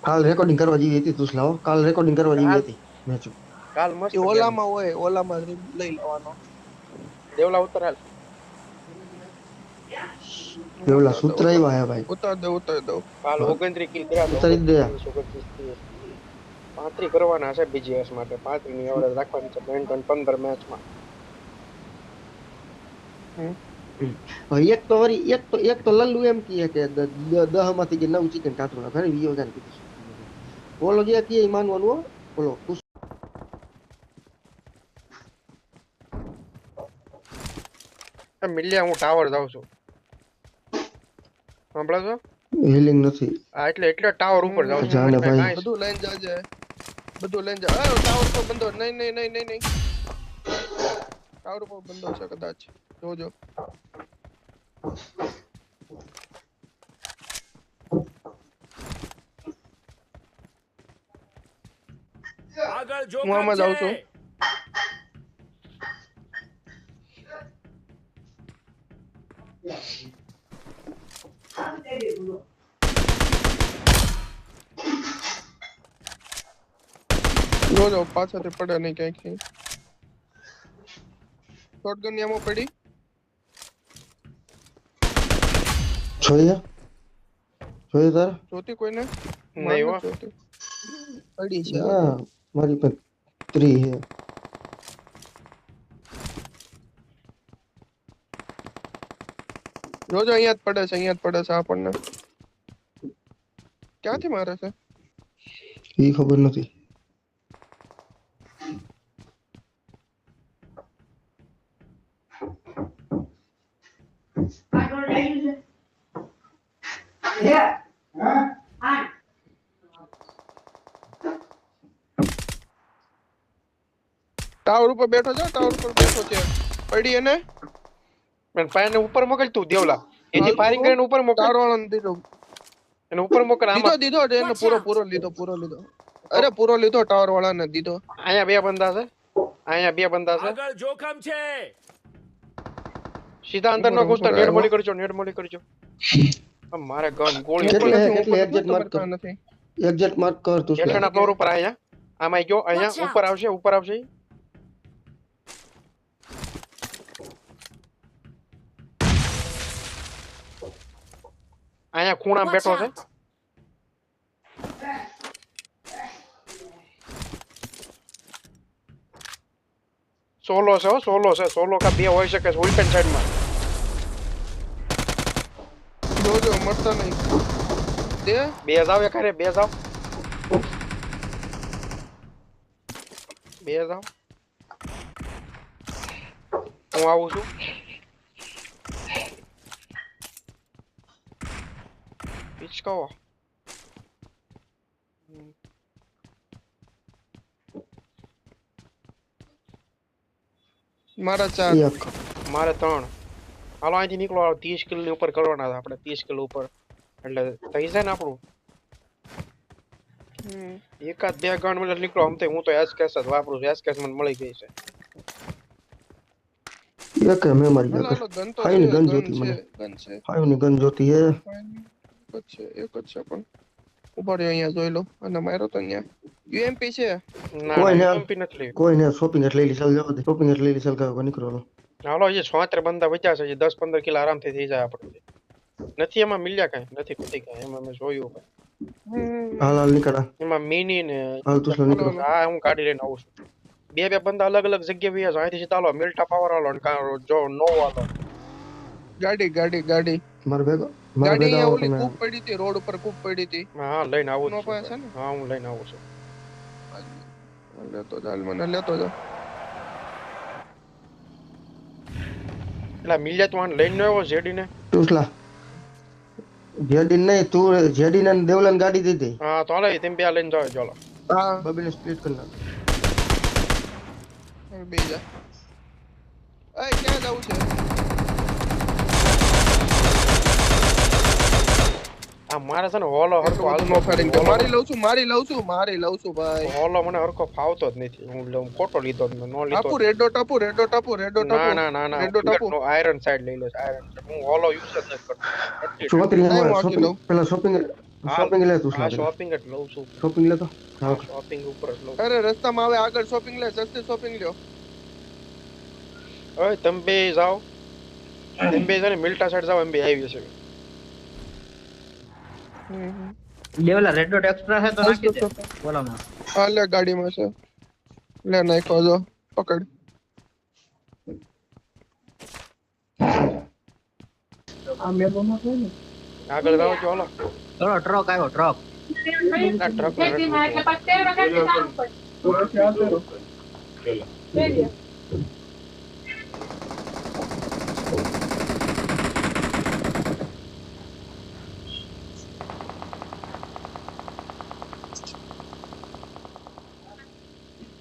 કાલ રેકોર્ડિંગ કરવા જેવી હતી તું લાવો કાલ રેકોર્ડિંગ કરવા જેવી હતી મેચ કાલ મસ્ત એ ગેમ ઓલામાં હોય ઓલામાં લઈ લેવાનો દેવલા ઉત્તર હાલ એવલા સૂત્ર આવ્યા હે ભાઈ ઉતાર દો કાલ 29 કિલ કર્યા તો ઉતારી જ દે 29 35 કરવાના છે બીજીએસ માટે 35 ની એવરેજ રાખવાની છે 15 મેચમાં એક તો લલ્લુ એમ કહે કે 10 માંથી કે 9 ચિકન કાઢો ના ઘરે વિયો જાન કીધું ઓલો જે કહે ઈ માનવાનું હો ઓલો મિલિયા હું ટાવર જાઉં છું સાંભળો છો હીલિંગ નથી એટલે ટાવર ઉપર જાઉં છું જાને ભાઈ બધું લઈને જાજે બધું લઈને જા ટાવર પર બંધો નહીં ટાવર પર બંધો છે કદાચ જોજો આગળ જો હું આમાં જાઉં છું જોજો પાછળથી પડે નહીં ક્યાંય શોટગન ની આમો પડી જોઈએ તાર જોતી કોઈને નહીં હો જોતી પડી છે હા મારી પાસે 3 હે જોજો અહીંયા જ પડે છે આપણને ક્યાંથી મારે છે ઈ ખબર નથી ટાવર ઉપર બેઠો છે પડી એને પણ પાયને ઉપર મોકલ તું દેવલા એજી ફાયરિંગ કરીને ઉપર મોકલ ટાવર વાળાને દીધો એને ઉપર મોકલ આમાં દીધો એને પૂરો લીધો અરે પૂરો લીધો ટાવર વાળાને દીધો અહીંયા બે બંદા છે આગળ જોખમ છે સીધા અંદર નો ઘૂસતા નેડ મોલી કરજો મારે ગન ગોળી કેટલે એક્ઝેક્ટ માર્ક કર તું હેઠળના ફ્લોર ઉપર અહીંયા આમાં ગયો અહીંયા ઉપર આવશે અહીંયા ખૂણામાં બેઠો છે સોલો કા બે હોઈ શકે છે ઉલ્ટન સાઈડ માં જોજો મરતા નહીં દે બે જાવ એકારે બે જાવ હું આવું છું પિચકાવો મારા 4 મારે 3 હાલો અહીંથી નીકળો 30 કિલો ની ઉપર કરવાના હતા આપણે 30 કિલો ઉપર એટલે થઈ જાય ને આપણું એકાદ બે ગણ મિનિટ નીકળો આમ તો હું તો એસકેસ જ વાપરું છું એસકેસ મને મળી ગઈ છે એક મે મારી ગયો ફાઈન ગન જોતી મને ફાઈન ગન જોતી હે એક જ છે પણ ઉભા રહ્યો અહીંયા જોઈ લો અને મારો તો અહીંયા યુએમપી છે કોઈ ને શોપિંગ એટલે લઈ ચાલ જાવ શોપિંગ એટલે લઈ ચાલ કાવ નીકળો હાલો એ 76 બંદા બચ્યા છે 10-15 કિલો આરામથી થઈ જાય આપણે નથી એમાં મિલ્યા કાઈ નથી કુતી કાઈ એમાં મેં જોયું હાલ નીકળા એમાં મિની ને હાલ તું નીકળો હા હું કાઢી લઈને આવું છું બે બંદા અલગ જગ્યાએ વ્યા છે અહીંથી ચાલો મિલ્ટા પાવર આલો ને જો નો આલો ગાડી માર ભેગો ગાડી ઓલી કૂપ પડી હતી રોડ ઉપર કૂપ પડી હતી હા લઈને આવું નો પાસે છે ને હા હું લઈને આવું છું લેતો જા એટલે મિલ્યા તું લઈને ન આવ્યો જેડી ને ટુસલા જેડી નહીં તું જેડી ને દેવલન ગાડી દીધી હા તો હાલે તેમ બે લઈને જાવ ચાલો હા બબીને સ્પ્લિટ કરી નાખ બેજા ક્યાં જવું છે આ મારે છે ને હોલો હરકો મારી લઉં છું ભાઈ હોલો મને હરકો ફાવતો જ નથી હું ફોટો લીધો નો લીધો રેડો ટાપુ ના રેડો ટાપુ આયરન સાઈડ લઈ લો આયરન હું હોલો યુઝ જ નથી કરતો ચોતરી પેલા શોપિંગ લે તું આ શોપિંગ જ લઉં છું શોપિંગ લે તો શોપિંગ ઉપર જ લઉં અરે રસ્તામાં આવે આગળ શોપિંગ લે સસ્તી શોપિંગ લ્યો ઓય તમે બે જાઓ તમે બે છે ને મિલ્ટા સાઈડ જાઓ એમ બે આવી છે લેવલા રેડ ડોટ એક્સ્ટ્રા છે તો નાખી દે બોલામાં હા લે ગાડીમાં છે લે નાખો જો પકડ આગળ જાઓ કે ઓલો ચલો ટ્રક આવ્યો ટ્રક ના ટ્રક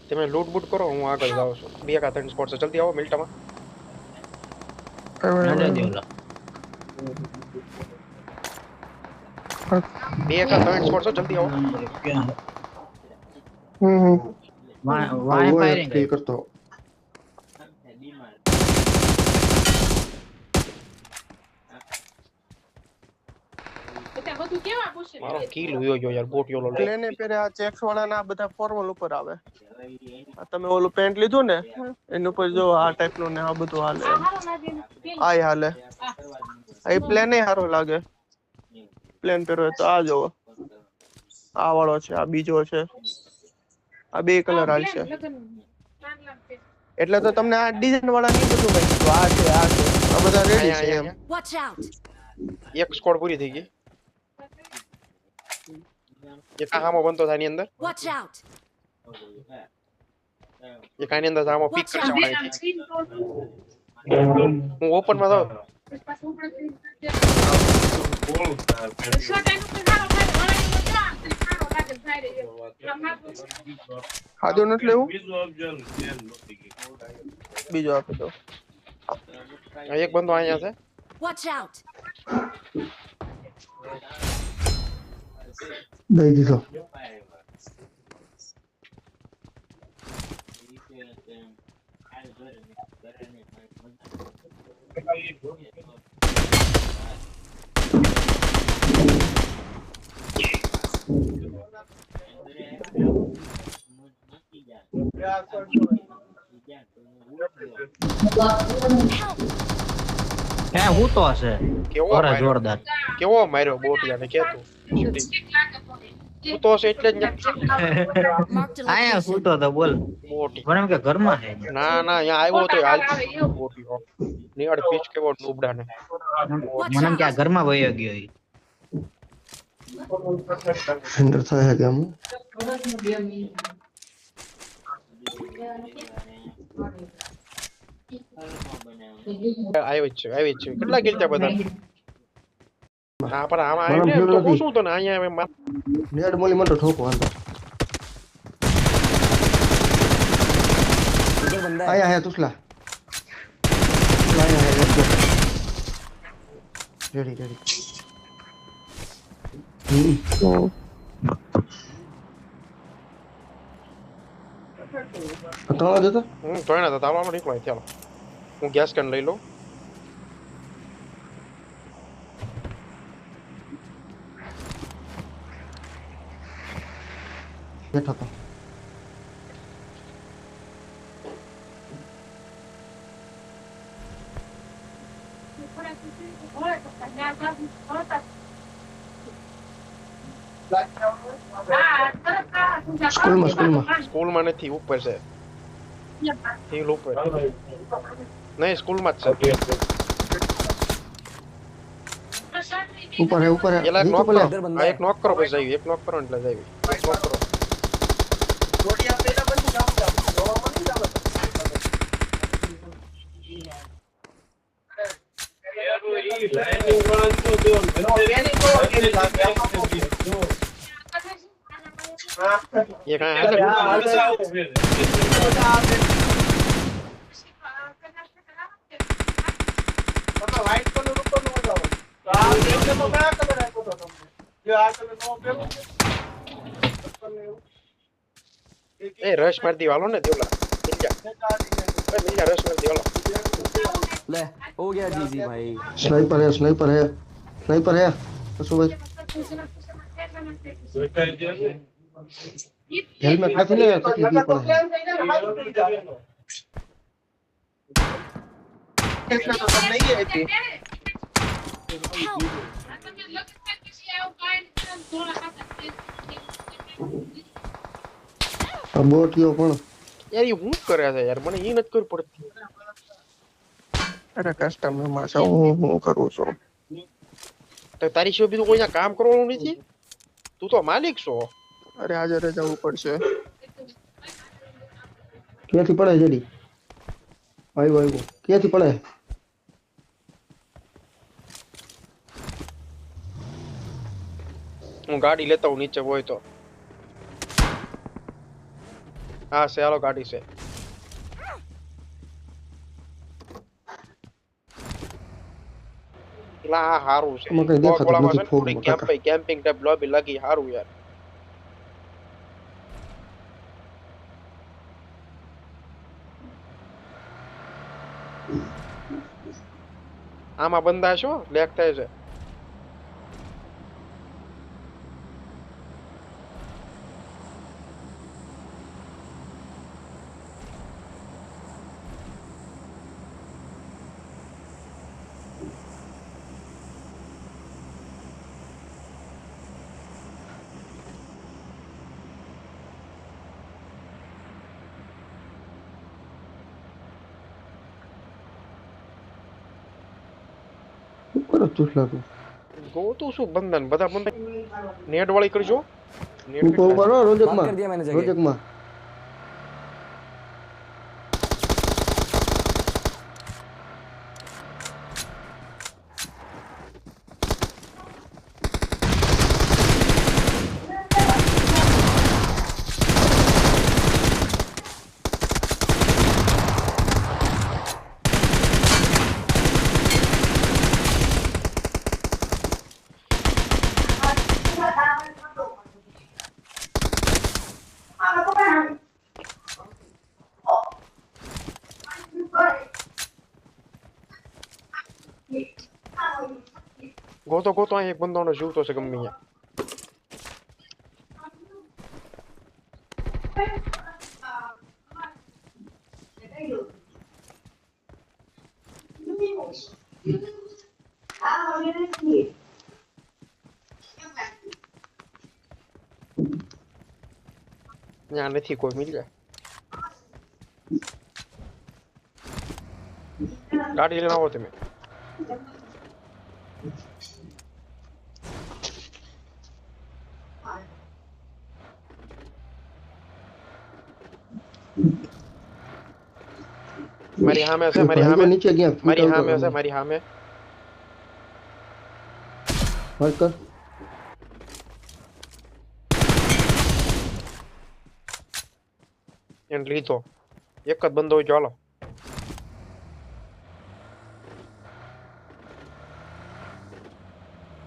તમે લૂટ બૂટ કરો હું આગળ જાઉં છું બે કા ત્રણ સ્પોટ છે જલ્દી આવો મિલ્ટામાં નડે દેવલા બે કા ત્રણ સ્પોટ છે જલ્દી આવો વાય ફાયરિંગ ફીલ કરતો મારો કિલ હોયો ગયો યાર બોટ યોલો લે પ્લેને પેરે આ ચેક્સ વાળા ના બધા ફોર્મલ ઉપર આવે આ તમે ઓલું પેન્ટ લીધું ને એની ઉપર જો આ ટાઈપ નું ને આ બધું હાલે આય હાલે આ પ્લેન એ સારો લાગે પ્લેન પહેરો તો આ જોવો આ વાળો છે આ બીજો છે આ બે કલર હાલશે એટલે તો તમને આ ડિઝાઇન વાળા નહીં બધું ભાઈ તો આ છે આ બધા રેડી છે એમ Watch out! એક સ્કોડ પૂરી થઈ ગઈ એક આમાં બનતો થાય ની અંદર Watch out! એક આની અંદર આમાં પીક કરશે હું ઓપન માં જાઉં ખાધું નથી લેવું બીજો આપી દો એક બંદો અહીંયા છે Watch out! દઈ દીધો હે હું તો હશે કેવો અરે માર્યો જોરદાર કેવો માર્યો બોટિયાને કેતું હું તો છે એટલે જ Marked a આયા location. હું તો બોલ બોટી મને એમ કે ઘરમાં છે ના ના અહીંયા આવ્યો તો હાલ બોટીઓ નિયાડ પીચ કેવો ડૂબડાને મને એમ કે આ ઘરમાં વયો ગયો ઈ. અંદર થાય કે આમ આવી જ છે કેટલા કિલ ત્યાં બધા હા પણ આમાં મને આવ્યું ને તો ફીલ હું શું તને અહીંયા એમ નેડ મોલી મને ઠોકો અંદર આયા હે તુસલા આયા હે રેડી તો જતો તોય ના તાવવાનો નીકળો ચાલો હું ગેસ કન લઈ લઉં બેઠો તો સ્કૂલમાં નથી ઉપર છે હિલ ઉપર નહીં સ્કૂલમાં જ છે ઉપર હે એલા એક નીચે નોક પેલા કરો આ એક નોક કરો પછી જાય એક નોક કરો એટલે જાય એક નોક કરો ये कहाँ है ए रश मार दी वालों ने देवला मिल जा रश मार दी वालों ले हो गया जीजी भाई स्नाइपर है कसूर भाई હેલ્મેટ નથી ને તકલીફ ઈ પડે એટલે તો તમને ઈ હતી. Help! આ બોટીઓ પણ યાર એ હું કરે છે યાર મને ઈ નથી ખબર પડતી. અરે કસ્ટમર માં છું હું કરું છું. તો તારી સિવાય બીજું કોઈ અહીંયા કામ કરવાનું નથી? તું તો માલિક છો. અરે આજે જવું પડશે. ક્યાંથી પડે જડી આવ્યો ક્યાંથી પડે હું ગાડી લેતા હું નીચે હોય તો. હા છે હાલો ગાડી છે. લા આ હારું છે. આમાં કઈ દેખાતું કોકવાળામાં નથી છે ને થોડી ફોગમાં કેમ્પિંગ ટાઈપ લોબી લાગી હારું યાર. આમાં બંધા છો લેક થાય છે. ઉપર જ ચૂસલા તું ગોતું શું બંધન બધા બંધન નેટ વાળી કરજો. નેટ ઉપર ઉપર હો, मार રોજકમાં कर दिया मैंने जगह રોજકમાં ગોતો ગોતો અહીં એક બંદોનો જીવતો છે ગમે અહીંયા. ત્યાં નથી કોઈ મિલ્યા. ગાડી લઈને આવો તમે. મારી સામે છે મારી ભાઈ તો સામે નીચે ગયા મારી સામે છે મારી સામે. વર્કર એને લીધો એક જ બંદો હોય ચાલો.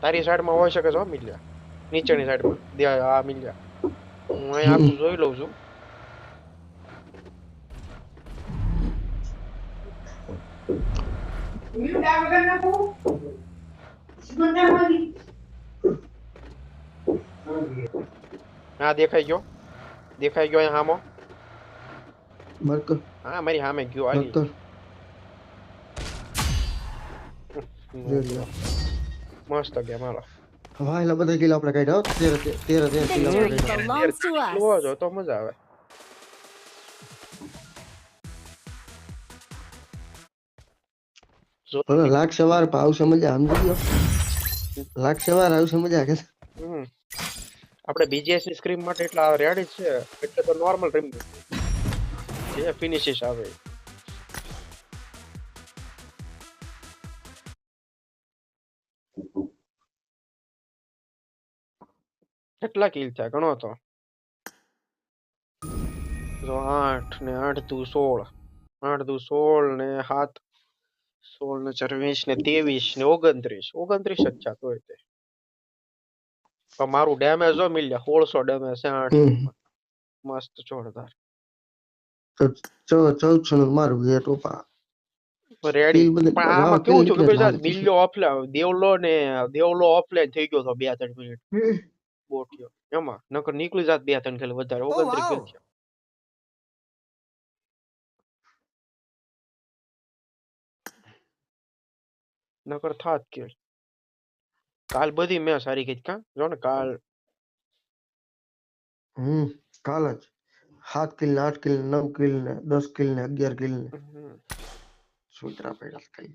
તારી સાઈડમાં હોઈ શકે છે હો મિલ્યા. નીચેની સાઈડમાં દે આ મિલ્યા. હું અહીં આખું જોઈ લઉં છું. હા દેખાઈ ગયો અહીંયા હામો. વર્કર હા મારી સામે ગયો આલી. વર્કર મસ્ત ગયા મારો. હા એટલે બધા કિલો આપણે કાઢ્યા 13 કિલો આપણે Victory કાઢ્યા belongs to us. જોવો છો તો મજા આવે. બોલો લાખ સવાર આવશે મજા સમજી ગયો લાખ સવાર આવશે મજા કે આપણે બીજીએસ ની સ્ક્રીમ માટે એટલા રેડી છે એટલે તો નોર્મલ રીમ જે ફિનિશિશ આવે. કેટલા કિલ થયા ગણો તો. જો 8 ને 8 દુ 16 8 દુ 16 ને 7 16 ને 24 ને 23 ને 29 29 જ થયા તોય તે. પણ મારું ડેમેજ જો મિલ્યા 1600 ડેમેજ છે 8 મસ્ત જોરદાર. તો 1400 નું મારું એ ટોપા રેડી. કિલ બધે પણ આમાં કેવું થયું ખબર છે નીકળે મિલ્યો ઓફલાઈન દેવલો ઓફલાઈન થઈ ગયો તો 2-3 મિનિટ બોટિયો એમાં નકર નીકળી જાત 2-3 કિલ વધારે 29 કિલ છે નકર થાત કિલ કાલ બધી મેચ હારી ગઈ કા જો ને કાલ કાલ જ 7 કિલ ને 8 કિલ ને 9 કિલ ને 10 કિલ ને 11 કિલ ને હમ, સુતરા પડ્યા ખાઈ